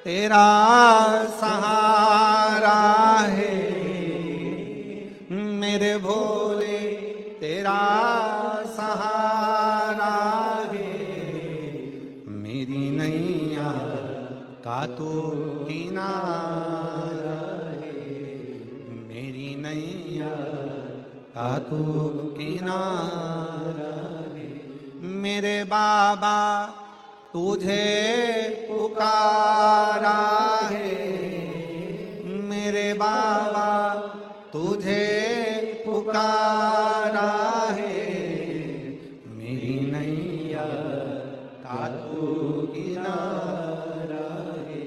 तेरा सहारा है मेरे भोले, तेरा सहारा है, मेरी नैया का तू किनारा है, मेरी नैया का तू किनारा है। मेरे बाबा तुझे पुकारा है, मेरे बाबा तुझे पुकारा है, मेरी नैया का तू किनारा है,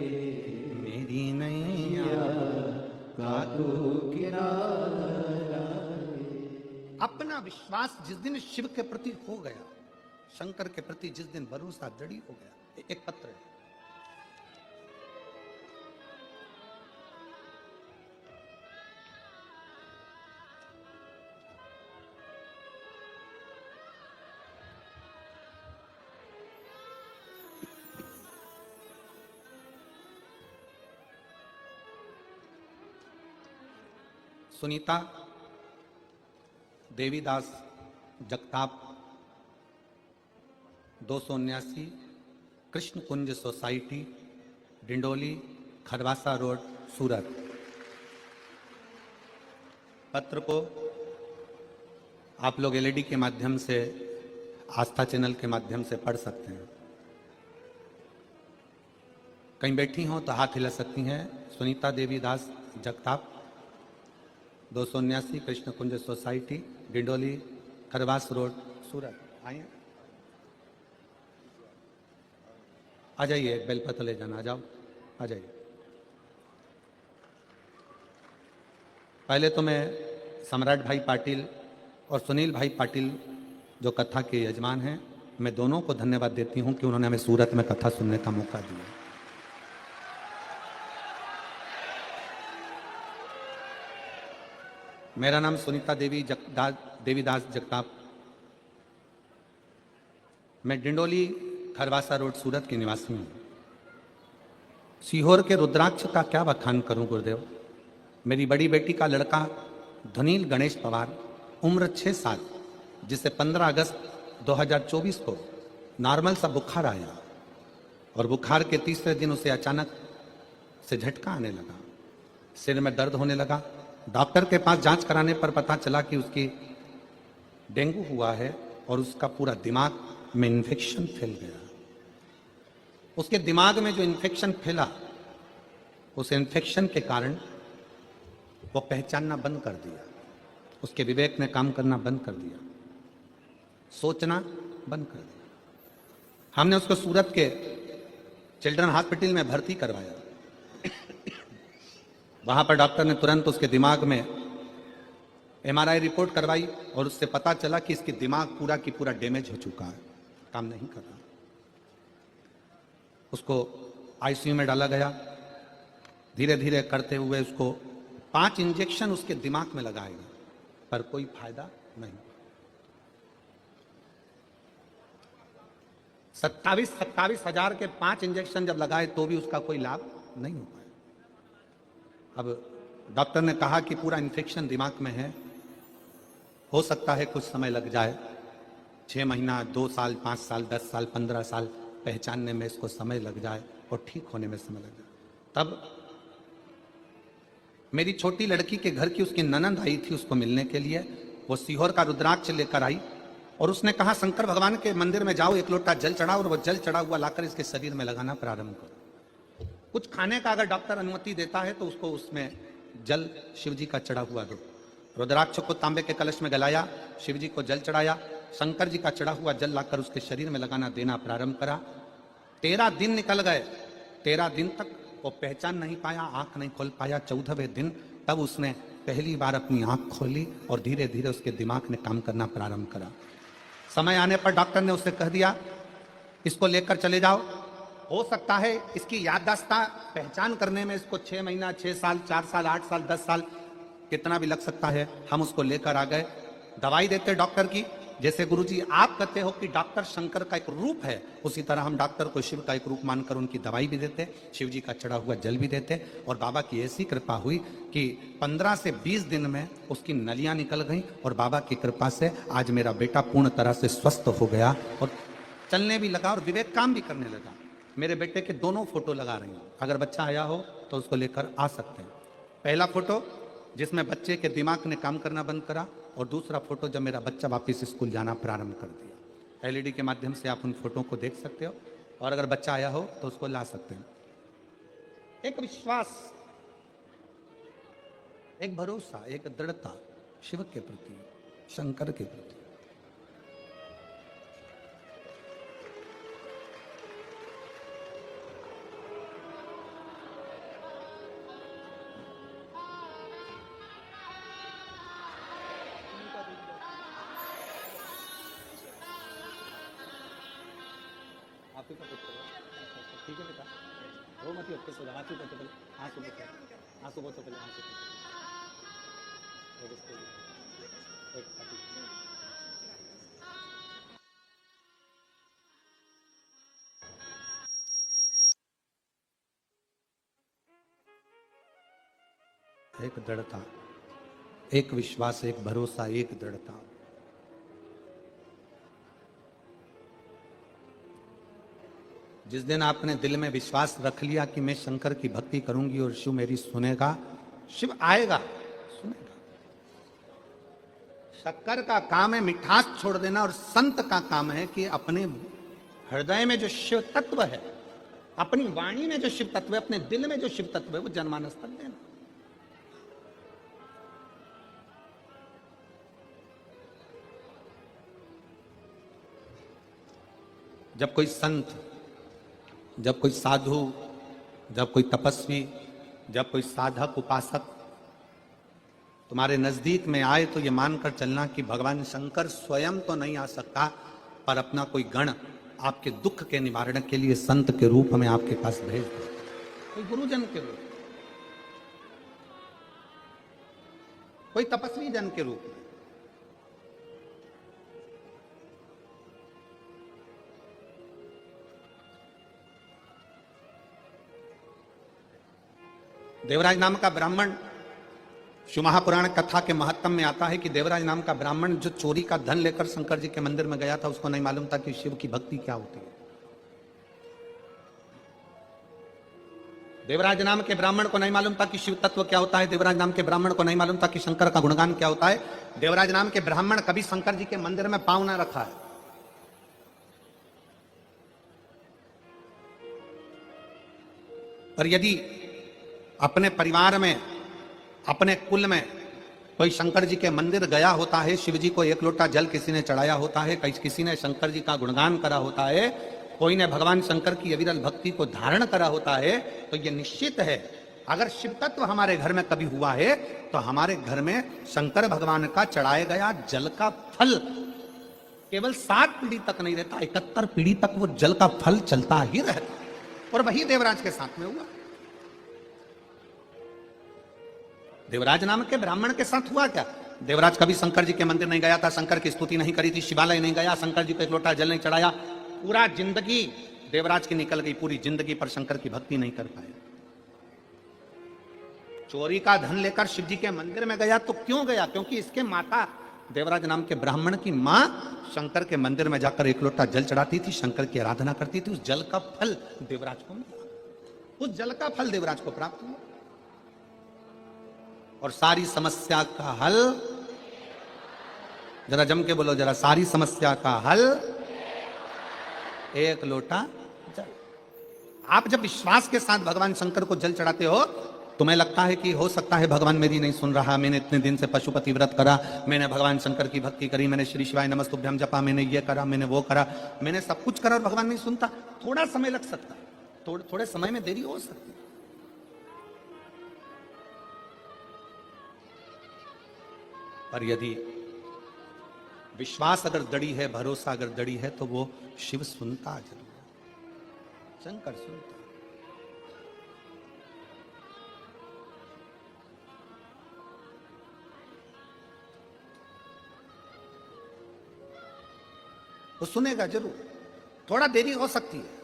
मेरी नैया का तू किनारा है। अपना विश्वास जिस दिन शिव के प्रति हो गया, शंकर के प्रति जिस दिन भरोसा दृढ़ हो गया। एक पत्र है, सुनीता देवीदास जगताप 279 कृष्ण कुंज सोसाइटी, डिंडोली, खरवासा रोड, सूरत। पत्र को आप लोग एलईडी के माध्यम से, आस्था चैनल के माध्यम से पढ़ सकते हैं। कहीं बैठी हों तो हाथ हिला सकती हैं। सुनीता देवी दास जगताप 279 कृष्ण कुंज सोसाइटी, डिंडोली, खरवास रोड, सूरत। आइए, आ जाइए, बेलपत्र ले जाना, आ जाओ, आ जाइए। पहले तो मैं सम्राट भाई पाटिल और सुनील भाई पाटिल जो कथा के यजमान हैं, मैं दोनों को धन्यवाद देती हूं कि उन्होंने हमें सूरत में कथा सुनने का मौका दिया। मेरा नाम सुनीता देवीदास जगताप, मैं डिंडोली खरवासा रोड सूरत की निवासी हूं। सीहोर के रुद्राक्ष का क्या बखान करूं गुरुदेव। मेरी बड़ी बेटी का लड़का धनील गणेश पवार, उम्र 6 साल, जिसे 15 अगस्त 2024 को नॉर्मल सा बुखार आया और बुखार के तीसरे दिन उसे अचानक से झटका आने लगा, सिर में दर्द होने लगा। डॉक्टर के पास जांच कराने पर पता चला कि उसकी डेंगू हुआ है और उसका पूरा दिमाग में इन्फेक्शन फैल गया। उसके दिमाग में जो इन्फेक्शन फैला, उस इन्फेक्शन के कारण वो पहचानना बंद कर दिया, उसके विवेक ने काम करना बंद कर दिया, सोचना बंद कर दिया। हमने उसको सूरत के चिल्ड्रन हॉस्पिटल में भर्ती करवाया। वहां पर डॉक्टर ने तुरंत उसके दिमाग में एमआरआई रिपोर्ट करवाई और उससे पता चला कि इसकी दिमाग पूरा की पूरा डैमेज हो चुका है, काम नहीं कर रहा। उसको आईसीयू में डाला गया। धीरे धीरे करते हुए उसको 5 इंजेक्शन उसके दिमाग में लगाए गए, पर कोई फायदा नहीं। 27 हजार के 5 इंजेक्शन जब लगाए तो भी उसका कोई लाभ नहीं हो पाया। अब डॉक्टर ने कहा कि पूरा इन्फेक्शन दिमाग में है, हो सकता है कुछ समय लग जाए, 6 महीना, 2 साल, 5 साल, 10 साल, 15 साल पहचानने में इसको समय लग जाए और ठीक होने में समय लग जाए। तब मेरी छोटी लड़की के घर की उसकी ननंद आई थी उसको मिलने के लिए। वो सीहोर का रुद्राक्ष लेकर आई और उसने कहा शंकर भगवान के मंदिर में जाओ, 1 लोटा जल चढ़ाओ और वो जल चढ़ा हुआ लाकर इसके शरीर में लगाना प्रारंभ करो। कुछ खाने का अगर डॉक्टर अनुमति देता है तो उसको उसमें जल शिव जी का चढ़ा हुआ दो। रुद्राक्ष को तांबे के कलश में गलाया, शिव जी को जल चढ़ाया, शंकर जी का चढ़ा हुआ जल लाकर उसके शरीर में लगाना देना प्रारंभ करा। 13 दिन निकल गए। 13 दिन तक वो पहचान नहीं पाया, आंख नहीं खोल पाया। 14वें दिन तब उसने पहली बार अपनी आंख खोली और धीरे धीरे उसके दिमाग ने काम करना प्रारंभ करा। समय आने पर डॉक्टर ने उससे कह दिया इसको लेकर चले जाओ, हो सकता है इसकी याददाश्त पहचान करने में इसको 6 महीना, 6 साल, 4 साल, 8 साल, 10 साल कितना भी लग सकता है। हम उसको लेकर आ गए, दवाई देते डॉक्टर की, जैसे गुरुजी आप कहते हो कि डॉक्टर शंकर का एक रूप है, उसी तरह हम डॉक्टर को शिव का एक रूप मानकर उनकी दवाई भी देते, शिव जी का चढ़ा हुआ जल भी देते। और बाबा की ऐसी कृपा हुई कि 15 से 20 दिन में उसकी नलियां निकल गई और बाबा की कृपा से आज मेरा बेटा पूर्ण तरह से स्वस्थ हो गया और चलने भी लगा और विवेक काम भी करने लगा। मेरे बेटे के दोनों फोटो लगा रही हूँ, अगर बच्चा आया हो तो उसको लेकर आ सकते हैं। पहला फोटो जिसमें बच्चे के दिमाग ने काम करना बंद करा, और दूसरा फोटो जब मेरा बच्चा वापस स्कूल जाना प्रारंभ कर दिया। एलईडी के माध्यम से आप उन फोटो को देख सकते हो, और अगर बच्चा आया हो तो उसको ला सकते हैं। एक विश्वास, एक भरोसा, एक दृढ़ता शिव के प्रति, शंकर के प्रति। आप ही का पुत्र हो, ठीक है बेटा, वो मत ही सो जाओ, आंसू को तो पहले आंसू को, आंसू को तो पहले आंसू एक दृढ़ता, एक विश्वास, एक भरोसा, एक दृढ़ता। जिस दिन आपने दिल में विश्वास रख लिया कि मैं शंकर की भक्ति करूंगी और शिव मेरी सुनेगा, शिव आएगा, सुनेगा। शक्कर का काम है मिठास छोड़ देना, और संत का काम है कि अपने हृदय में जो शिव तत्व है, अपनी वाणी में जो शिव तत्व है, अपने दिल में जो शिव तत्व है, वो जनमानस तक देना। जब कोई संत, जब कोई साधु, जब कोई तपस्वी, जब कोई साधक उपासक तुम्हारे नजदीक में आए, तो ये मानकर चलना कि भगवान शंकर स्वयं तो नहीं आ सकता, पर अपना कोई गण आपके दुख के निवारण के लिए संत के रूप में आपके पास भेज दे, कोई गुरुजन के रूप, कोई तपस्वी जन के रूप में। देवराज नाम का ब्राह्मण, शिव महापुराण कथा के महत्तम में आता है कि देवराज नाम का ब्राह्मण जो चोरी का धन लेकर शंकर जी के मंदिर में गया था, उसको नहीं मालूम था कि शिव की भक्ति क्या होती है। देवराज नाम के ब्राह्मण को नहीं मालूम था कि शिव तत्व क्या होता है। देवराज नाम के ब्राह्मण को नहीं मालूम था कि शंकर का गुणगान क्या होता है। देवराज नाम के ब्राह्मण कभी शंकर जी के मंदिर में पांव ना रखा है। पर यदि अपने परिवार में, अपने कुल में कोई शंकर जी के मंदिर गया होता है, शिव जी को एक लोटा जल किसी ने चढ़ाया होता है, किसी ने शंकर जी का गुणगान करा होता है, कोई ने भगवान शंकर की अविरल भक्ति को धारण करा होता है, तो यह निश्चित है अगर शिव तत्व हमारे घर में कभी हुआ है, तो हमारे घर में शंकर भगवान का चढ़ाया गया जल का फल केवल 7 पीढ़ी तक नहीं रहता, 71 पीढ़ी तक वो जल का फल चलता ही रहता। और वही देवराज के साथ में हुआ। देवराज नाम के ब्राह्मण के साथ हुआ क्या? देवराज कभी शंकर जी के मंदिर नहीं गया था, शंकर की स्तुति नहीं करी थी, शिवालय नहीं गया, शंकर जी को एक लोटा जल नहीं चढ़ाया। पूरा जिंदगी देवराज की निकल गई, पूरी जिंदगी पर शंकर की भक्ति नहीं कर पाए। चोरी का धन लेकर शिव जी के मंदिर में गया तो क्यों गया? क्योंकि इसके माता, देवराज नाम के ब्राह्मण की मां शंकर के मंदिर में जाकर एक लोटा जल चढ़ाती थी, शंकर की आराधना करती थी। उस जल का फल देवराज को मिला, उस जल का फल देवराज को प्राप्त हुआ। और सारी समस्या का हल, जरा जम के बोलो जरा, सारी समस्या का हल एक लोटा जल। आप जब विश्वास के साथ भगवान शंकर को जल चढ़ाते हो, तुम्हें लगता है कि हो सकता है भगवान मेरी नहीं सुन रहा, मैंने इतने दिन से पशुपति व्रत करा, मैंने भगवान शंकर की भक्ति करी, मैंने श्री शिवाय नमस्तुभ्यम जपा, मैंने ये करा, मैंने वो करा, मैंने सब कुछ करा और भगवान नहीं सुनता। थोड़ा समय लग सकता, थोड़े समय में देरी हो सकती। पर यदि विश्वास अगर दड़ी है, भरोसा अगर दड़ी है, तो वो शिव सुनता जरूर, शंकर सुनता। वो सुनेगा जरूर, थोड़ा देरी हो सकती है।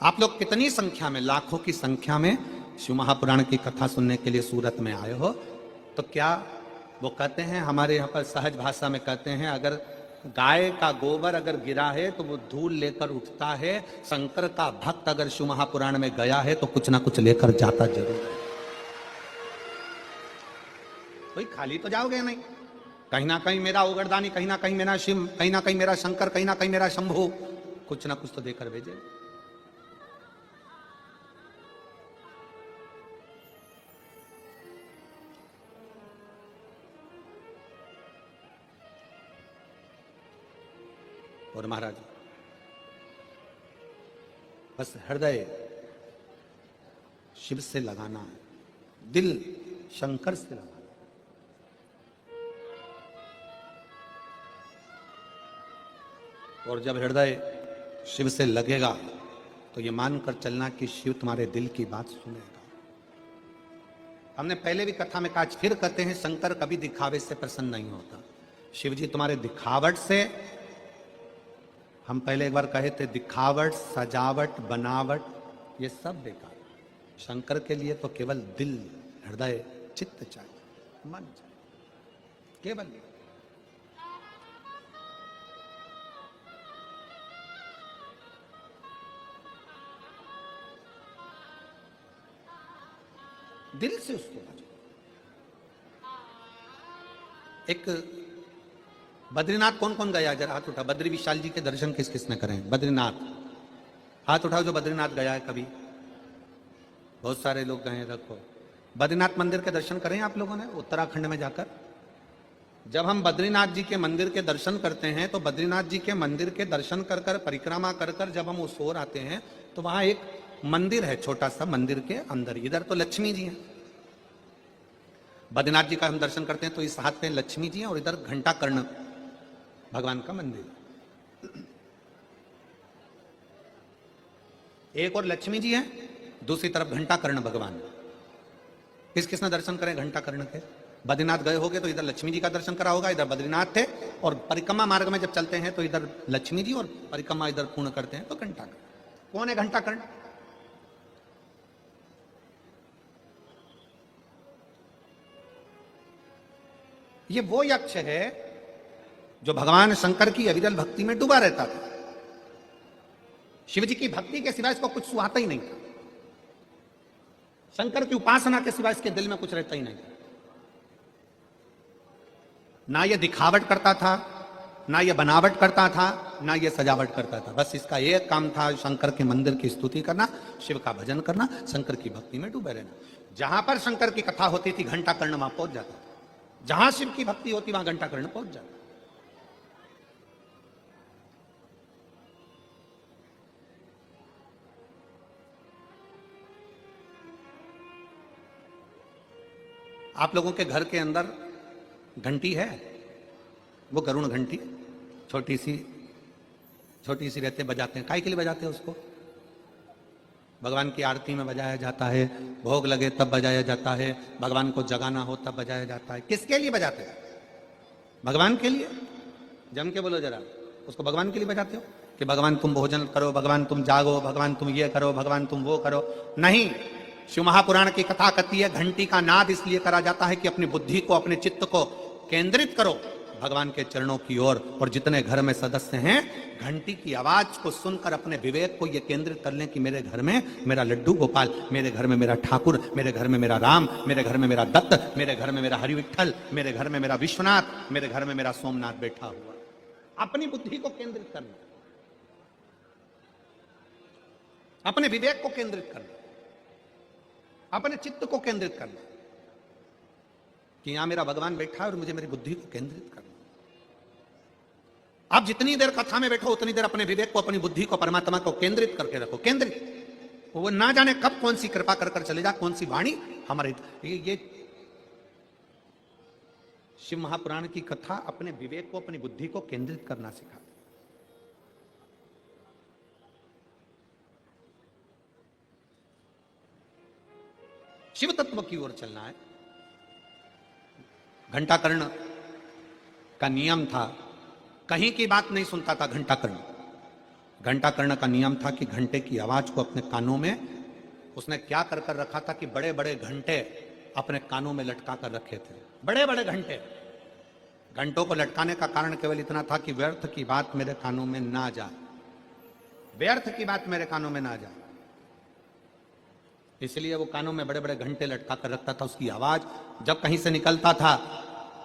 आप लोग कितनी संख्या में, लाखों की संख्या में शिव महापुराण की कथा सुनने के लिए सूरत में आए हो, तो क्या वो कहते हैं, हमारे यहाँ पर सहज भाषा में कहते हैं, अगर गाय का गोबर अगर गिरा है तो वो धूल लेकर उठता है, शंकर का भक्त अगर शिव महापुराण में गया है तो कुछ ना कुछ लेकर जाता जरूर है। कोई खाली तो जाओगे नहीं, कहीं ना कहीं मेरा उगरदानी, कहीं ना कहीं मेरा शिव, कहीं ना कहीं मेरा शंकर, कहीं ना कहीं मेरा शंभू, कुछ ना कुछ तो देकर भेजे। और महाराज बस हृदय शिव से लगाना है, दिल शंकर से लगाना। और जब हृदय शिव से लगेगा तो ये मानकर चलना कि शिव तुम्हारे दिल की बात सुनेगा। हमने पहले भी कथा में कहा, फिर कहते हैं, शंकर कभी दिखावे से प्रसन्न नहीं होता। शिव जी तुम्हारे दिखावट से, हम पहले एक बार कहे थे, दिखावट, सजावट, बनावट ये सब बेकार। शंकर के लिए तो केवल दिल, हृदय, चित्त चाहिए, मन चाहिए, केवल। दिल से उसको बचो। एक बद्रीनाथ कौन कौन गया, जरा हाथ उठा। बद्री विशाल जी के दर्शन किस किस ने करें? बद्रीनाथ हाथ उठाओ जो बद्रीनाथ गया है कभी। बहुत सारे लोग गए हैं, रखो। बद्रीनाथ मंदिर के दर्शन करें आप लोगों ने उत्तराखंड में जाकर? जब हम बद्रीनाथ जी के मंदिर के दर्शन करते हैं तो बद्रीनाथ जी के मंदिर के दर्शन कर कर, परिक्रमा कर कर जब हम उस ओर आते हैं तो वहां एक मंदिर है, छोटा सा, मंदिर के अंदर। इधर तो लक्ष्मी जी हैं, बद्रीनाथ जी का हम दर्शन करते हैं तो इस हाथ पे लक्ष्मी जी हैं और इधर घंटा कर्ण भगवान का मंदिर। एक और लक्ष्मी जी है, दूसरी तरफ घंटा कर्ण भगवान। किस किसने दर्शन करें घंटा कर्ण के? बद्रीनाथ गए होगे तो इधर लक्ष्मी जी का दर्शन करा होगा, इधर बद्रीनाथ थे, और परिक्रमा मार्ग में जब चलते हैं तो इधर लक्ष्मी जी और परिक्रमा इधर पूर्ण करते हैं तो घंटा कर्ण। कौन है घंटा कर्ण? ये वो यक्ष है जो भगवान शंकर की अविरल भक्ति में डूबा रहता था। शिव जी की भक्ति के सिवाय इसको कुछ सुहाता ही नहीं था, शंकर की उपासना के सिवाय इसके दिल में कुछ रहता ही नहीं था। ना ये दिखावट करता था, ना ये बनावट करता था, ना ये सजावट करता था। बस इसका एक काम था, शंकर के मंदिर की स्तुति करना, शिव का भजन करना, शंकर की भक्ति में डूबे रहना। जहां पर शंकर की कथा होती थी घंटा कर्ण वहां पहुंच जाता था, जहां शिव की भक्ति होती वहां घंटा कर्ण पहुंच जाता। आप लोगों के घर के अंदर घंटी है, वो गरुण घंटी, छोटी सी रहते, बजाते हैं। काय के लिए बजाते हैं उसको? भगवान की आरती में बजाया जाता है, भोग लगे तब बजाया जाता है, भगवान को जगाना हो तब बजाया जाता है। किसके लिए बजाते हैं? भगवान के लिए। जम के बोलो जरा, उसको भगवान के लिए बजाते हो कि भगवान तुम भोजन करो, भगवान तुम जागो, भगवान तुम ये करो, भगवान तुम वो करो? नहीं। शिव महापुराण की कथा कहती है घंटी का नाद इसलिए करा जाता है कि अपनी बुद्धि को, अपने चित्त को केंद्रित करो भगवान के चरणों की ओर। और जितने घर में सदस्य हैं, घंटी की आवाज को सुनकर अपने विवेक को ये केंद्रित कर लें कि मेरे घर में मेरा लड्डू गोपाल, मेरे घर में मेरा ठाकुर, मेरे घर में मेरा राम, मेरे घर में मेरा दत्त, मेरे घर में मेरा हरिविठल, मेरे घर में मेरा विश्वनाथ, मेरे घर में मेरा सोमनाथ बैठा हुआ। अपनी बुद्धि को केंद्रित करना, अपने विवेक को केंद्रित करना, अपने चित्त को केंद्रित करना कि यहां मेरा भगवान बैठा है और मुझे मेरी बुद्धि को केंद्रित करना। आप जितनी देर कथा में बैठो उतनी देर अपने विवेक को, अपनी बुद्धि को परमात्मा को केंद्रित करके रखो। केंद्रित, वो ना जाने कब कौन सी कृपा कर कर चले जा, कौन सी वाणी हमारे। ये शिव महापुराण की कथा अपने विवेक को, अपनी बुद्धि को केंद्रित करना सिखाती। शिव तत्व की ओर चलना है। घंटा कर्ण का नियम था कहीं की बात नहीं सुनता था घंटा कर्ण। घंटा कर्ण का नियम था कि घंटे की आवाज को अपने कानों में उसने क्या कर कर रखा था कि बड़े बड़े घंटे अपने कानों में लटका कर रखे थे, बड़े बड़े घंटे। घंटों को लटकाने का कारण केवल इतना था कि व्यर्थ की बात मेरे कानों में ना जाए, व्यर्थ की बात मेरे कानों में ना जाए, इसलिए वो कानों में बड़े बड़े घंटे लटका कर रखता था। उसकी आवाज जब कहीं से निकलता था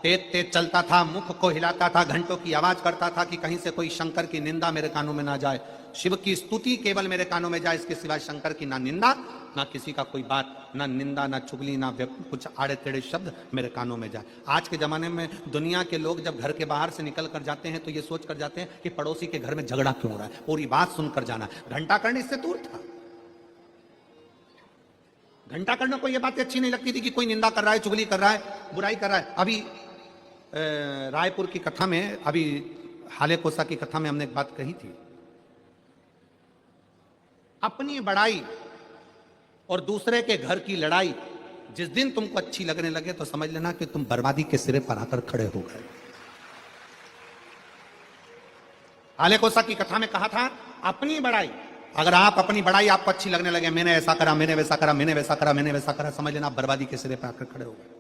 तेज तेज चलता था, मुख को हिलाता था, घंटों की आवाज करता था कि कहीं से कोई शंकर की निंदा मेरे कानों में ना जाए, शिव की स्तुति केवल मेरे कानों में जाए, इसके सिवाय शंकर की ना निंदा ना किसी का कोई बात, ना निंदा ना चुगली ना कुछ आड़े टेढ़े शब्द मेरे कानों में जाए। आज के जमाने में दुनिया के लोग जब घर के बाहर से निकल कर जाते हैं तो ये सोच कर जाते हैं कि पड़ोसी के घर में झगड़ा क्यों हो रहा है, पूरी बात सुनकर जाना। घंटा कर्ण इससे दूर था। घंटा कर्ण को यह बात अच्छी नहीं लगती थी कि कोई निंदा कर रहा है, चुगली कर रहा है, बुराई कर रहा है। अभी रायपुर की कथा में, अभी हाले कोसा की कथा में हमने एक बात कही थी, अपनी बड़ाई और दूसरे के घर की लड़ाई जिस दिन तुमको अच्छी लगने लगे तो समझ लेना कि तुम बर्बादी के सिरे पर आकर खड़े हो गए। हाले कोसा की कथा में कहा था अपनी बड़ाई, अगर आप अपनी बड़ाई आपको अच्छी लगने लगे, मैंने ऐसा करा, मैंने वैसा करा, मैंने वैसा करा, मैंने वैसा करा, समझ लेना आप बर्बादी के सिरे पर आकर खड़े हो गए।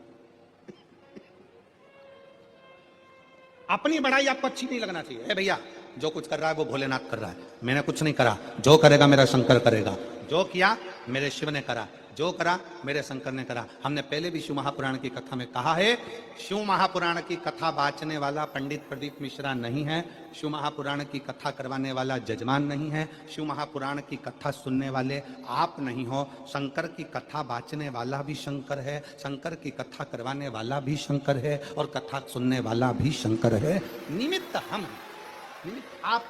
अपनी बड़ाई आपको अच्छी नहीं लगना चाहिए। भैया जो कुछ कर रहा है वो भोलेनाथ कर रहा है, मैंने कुछ नहीं करा, जो करेगा मेरा शंकर करेगा, जो किया मेरे शिव ने करा, जो करा मेरे शंकर ने करा। हमने पहले भी शिव महापुराण की कथा में कहा है, शिव महापुराण की कथा बाचने वाला पंडित प्रदीप मिश्रा नहीं है, शिव महापुराण की कथा करवाने वाला जजमान नहीं है, शिव महापुराण की कथा सुनने वाले आप नहीं हो। शंकर की कथा बाचने वाला भी शंकर है, शंकर की कथा करवाने वाला भी शंकर है, और कथा सुनने वाला भी शंकर है। निमित्त हम, निमित्त आप।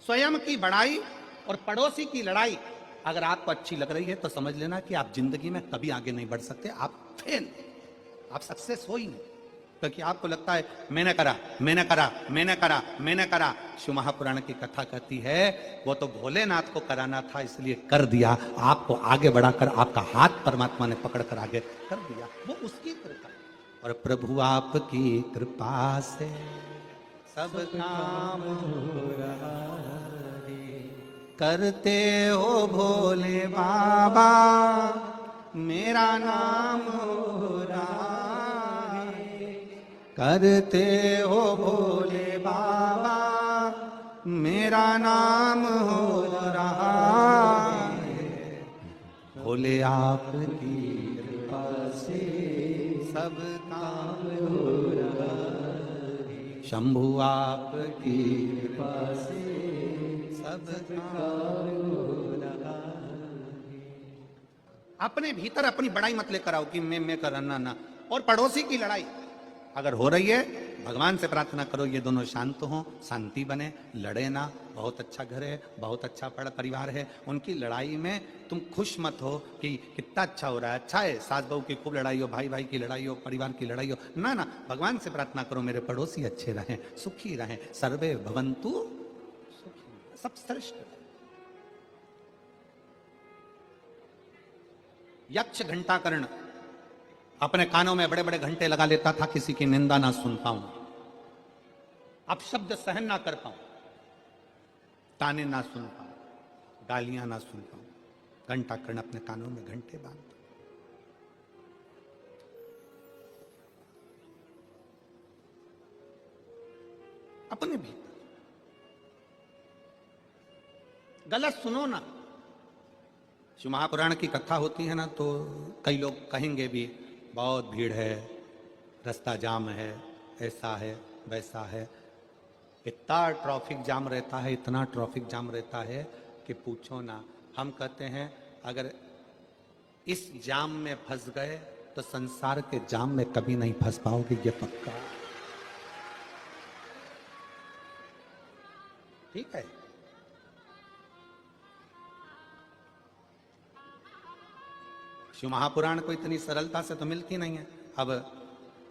स्वयं की बड़ाई और पड़ोसी की लड़ाई अगर आपको अच्छी लग रही है तो समझ लेना कि आप जिंदगी में कभी आगे नहीं बढ़ सकते, आप फेल, आप सक्सेस हो ही नहीं, क्योंकि आपको लगता है मैंने करा, मैंने करा, मैंने करा, मैंने करा। शिव महापुराण की कथा कहती है वो तो भोलेनाथ को कराना था इसलिए कर दिया, आपको आगे बढ़ाकर आपका हाथ परमात्मा ने पकड़कर आगे कर दिया, वो उसकी कृपा। और प्रभु आपकी कृपा से सब काम हो रहा है, करते हो भोले बाबा मेरा नाम हो रहा है, करते हो भोले बाबा मेरा नाम हो रहा है, भोले आपकी कृपा से सब काम हो रहा है, शंभु आपकी कृपा से सब काम हो रहा है। अपने भीतर अपनी बड़ाई मत लेकर आओ कि मैं करना ना। और पड़ोसी की लड़ाई अगर हो रही है, भगवान से प्रार्थना करो ये दोनों शांत हो, शांति बने, लड़े ना। बहुत अच्छा घर है, बहुत अच्छा परिवार है, उनकी लड़ाई में तुम खुश मत हो कि कितना अच्छा हो रहा है, अच्छा है, सास बहू की खूब लड़ाई हो, भाई भाई की लड़ाई हो, परिवार की लड़ाई हो, ना ना, भगवान से प्रार्थना करो मेरे पड़ोसी अच्छे रहें, सुखी रहें, सर्वे भवन्तु सुखी, सब श्रेष्ठ। यक्ष घंटा कर्ण अपने कानों में बड़े बड़े घंटे लगा लेता था, किसी की निंदा ना सुन पाऊं, अपशब्द सहन ना कर पाऊं, ताने ना सुन पाऊं, गालियां ना सुन पाऊं। घंटा कर्ण अपने कानों में घंटे बांधता। अपने भीतर गलत सुनो ना। शिव महापुराण की कथा होती है ना तो कई लोग कहेंगे भी बहुत भीड़ है, रास्ता जाम है, ऐसा है, वैसा है, इतना ट्रैफिक जाम रहता है, इतना ट्रैफिक जाम रहता है कि पूछो ना। हम कहते हैं अगर इस जाम में फंस गए तो संसार के जाम में कभी नहीं फंस पाओगे, ये पक्का। ठीक है, शिव महापुराण को इतनी सरलता से तो मिलती नहीं है। अब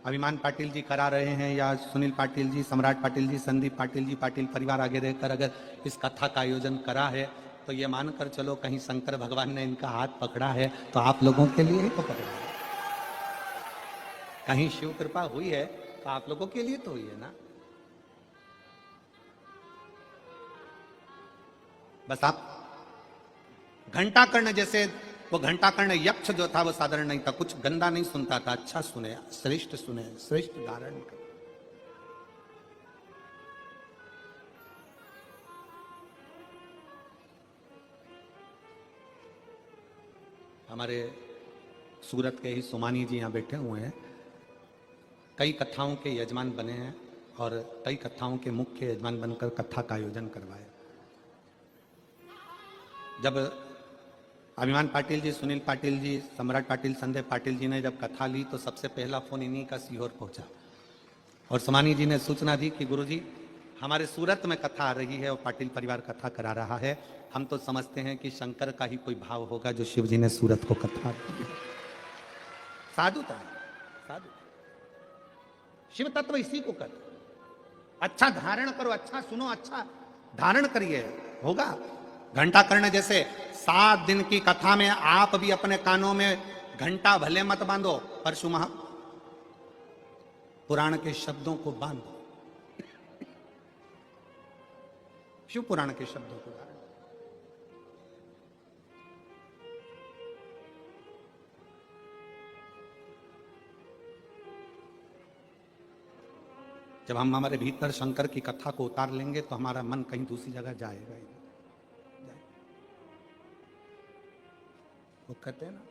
अभिमान पाटिल जी करा रहे हैं या सुनील पाटिल जी, सम्राट पाटिल जी, संदीप पाटिल जी, पाटिल परिवार आगे रहकर अगर इस कथा का आयोजन करा है तो ये मानकर चलो कहीं शंकर भगवान ने इनका हाथ पकड़ा है तो आप लोगों के लिए ही तो पकड़ा है। कहीं शिव कृपा हुई है तो आप लोगों के लिए तो हुई है ना। बस आप घंटा कर्ण जैसे, वो घंटा कर्ण यक्ष जो था वो साधारण नहीं था, कुछ गंदा नहीं सुनता था, अच्छा सुने, श्रेष्ठ धारण कर। हमारे सूरत के ही सोमानी जी यहाँ बैठे हुए हैं, कई कथाओं के यजमान बने हैं और कई कथाओं के मुख्य यजमान बनकर कथा का आयोजन करवाए। जब अभिमान पाटिल जी, सुनील पाटिल जी, सम्राट पाटिल, संजय पाटिल जी ने जब कथा ली तो सबसे पहला फोन इन्हीं का सीहोर पहुंचा और सोमानी जी ने सूचना दी कि गुरुजी हमारे सूरत में कथा आ रही है और पाटिल परिवार कथा करा रहा है, हम तो समझते हैं कि शंकर का ही कोई भाव होगा जो शिव जी ने सूरत को कथा दी। साधु था, साधु। शिव तत्व इसी को कर, अच्छा धारण करो, अच्छा सुनो, अच्छा धारण करिए, होगा। घंटा कर्ण जैसे 7 दिन की कथा में आप भी अपने कानों में घंटा भले मत बांधो, परशु महा पुराण के शब्दों को बांधो, शिव पुराण के शब्दों को बांधो। जब हम हमारे भीतर शंकर की कथा को उतार लेंगे तो हमारा मन कहीं दूसरी जगह जाएगा ही। वो कहते हैं ना,